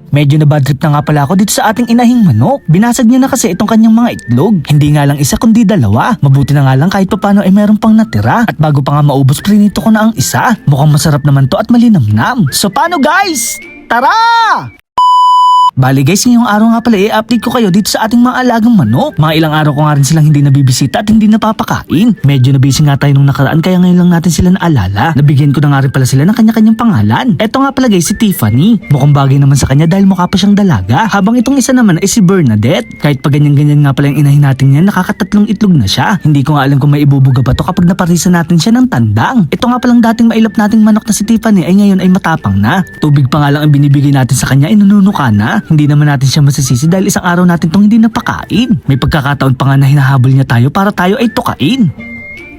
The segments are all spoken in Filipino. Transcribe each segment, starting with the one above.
Medyo na bad trip na nga pala ako dito sa ating inahing manok. Binasag niya na kasi itong kanyang mga itlog. Hindi nga lang isa kundi dalawa. Mabuti na nga lang kahit papano ay meron pang natira. At bago pa nga maubos, prinito ko na ang isa. Mukhang masarap naman to at malinamnam. So paano guys? Tara! Bali guys, ngayong araw nga pala i-update ko kayo dito sa ating mga alagang manok. Mga ilang araw ko nga rin silang hindi nabibisita at hindi napapakain. Medyo nabisi nga tayo nung nakaraan kaya ngayon lang natin sila naalala. Nabigyan ko na nga rin pala sila ng kanya-kanyang pangalan. Eto nga pala guys si Tiffany. Mukhang bagay naman sa kanya dahil mukha pa siyang dalaga. Habang itong isa naman ay si Bernadette. Kahit pa ganyan-ganyan nga pala yung inahin natin yan, nakakatatlong itlog na siya. Hindi ko nga alam kung may ibubuga pa to kapag naparisa natin siya ng tandang. Ito nga palang dating mailap nating manok na si Tiffany ay ngayon ay matapang na. Tubig pa nga lang ang binibigay natin sa kanya, inununuka na. Hindi naman natin siya masisisi dahil isang araw natin tong hindi napakain. May pagkakataon pa nga na hinahabol niya tayo para tayo ay tukain.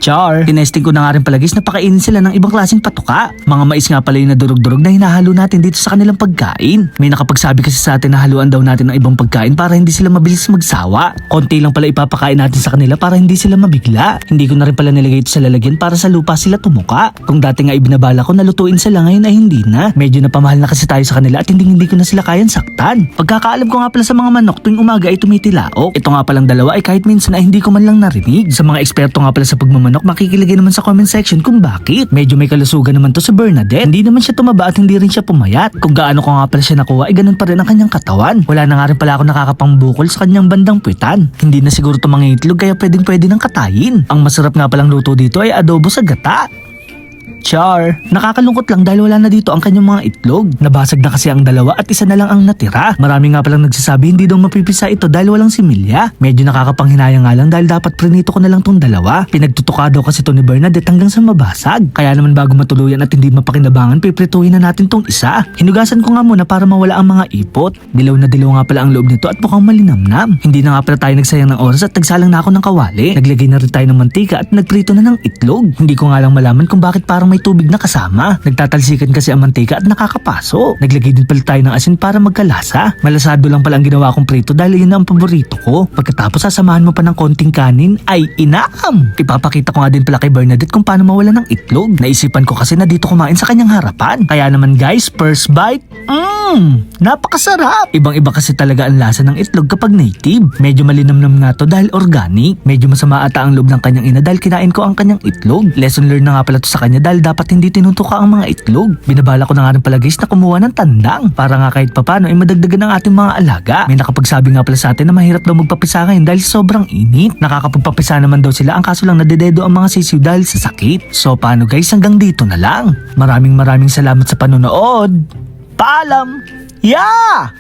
Char! Tinesting ko na nga rin pala guys na pakainin sila ng ibang klaseng patuka. Mga mais nga pala yung nadurog-durog na hinahalo natin dito sa kanilang pagkain. May nakapagsabi kasi sa atin na haluan daw natin ng ibang pagkain para hindi sila mabilis magsawa. Konti lang pala ipapakain natin sa kanila para hindi sila mabigla. Hindi ko na rin pala nilagay ito sa lalagyan para sa lupa sila tumuka. Kung dati nga ibinabala ko na lutuin sila, ngayon ay hindi na. Medyo napamahal na kasi tayo sa kanila at hindi ko na sila kayang saktan. Pagkakaalam ko nga pala sa mga manok tuwing umaga ay tumitilaok. Ito nga palang dalawa ay kahit minsan ay hindi ko man lang narinig. Sa mga eksperto nga pala sa pagmamanok, makikilagay naman sa comment section kung bakit. Medyo may kalusugan naman to si Bernadette. Hindi naman siya tumaba at hindi rin siya pumayat. Kung gaano ko nga pala siya nakuha ay ganun pa rin ang kanyang katawan. Wala na nga rin pala ako nakakapangbukol sa kanyang bandang puwitan. Hindi na siguro to mga itlog kaya pwede nang katayin. Ang masarap nga palang luto dito ay adobo sa gata. Char! Nakakalungkot lang dahil wala na dito ang kanyang mga itlog. Nabasag na kasi ang dalawa at isa na lang ang natira. Marami nga palang nagsasabi hindi daw mapipisa ito dahil walang similya. Medyo nakakapanghinayang nga lang dahil dapat prinito ko na lang tong dalawa. Pinagtutuka daw kasi to ni Bernadette hanggang sa mabasag. Kaya naman bago matuluyan at hindi mapakinabangan, piprituhin na natin tong isa. Hinugasan ko nga muna para mawala ang mga ipot. Dilaw na dilaw nga pala ang loob nito at mukhang malinamnam. Hindi na nga pala tayo nagsayang ng oras at nagsalang na ako ng kawali. Naglagay na rin tayo ng mantika at nagprito na ng itlog. Hindi ko nga lang malaman kung bakit parang may tubig na kasama. Nagtatalsikan kasi ang mantika at nakakapaso. Naglagay din pala tayo ng asin para magkalasa. Malasado lang pala ang ginawa kong prito dahil yun ang paborito ko. Pagkatapos sasamahan mo pa ng konting kanin, ay inaam! Ipapakita ko nga din pala kay Bernadette kung paano mawala ng itlog. Naisipan ko kasi na dito kumain sa kanyang harapan. Kaya naman guys, first bite, napakasarap! Ibang-iba kasi talaga ang lasa ng itlog kapag native. Medyo malinamnam nga to dahil organic. Medyo masama ata ang loob ng kanyang ina dahil kinain ko ang kanyang itlog. Lesson learned na nga pala to sa kanya dahil dapat hindi tinutuka ang mga itlog. Binabala ko na nga rin pala guys na kumuha ng tandang para nga kahit papano ay madagdagan ang ating mga alaga. May nakapagsabi nga pala sa atin na mahirap daw magpapisa ngayon dahil sobrang init. Nakakapagpapisa naman daw sila, ang kaso lang nadededo ang mga sisiw dahil sa sakit. So paano guys, hanggang dito na lang. Maraming salamat sa panonood. Paalam! Yeah!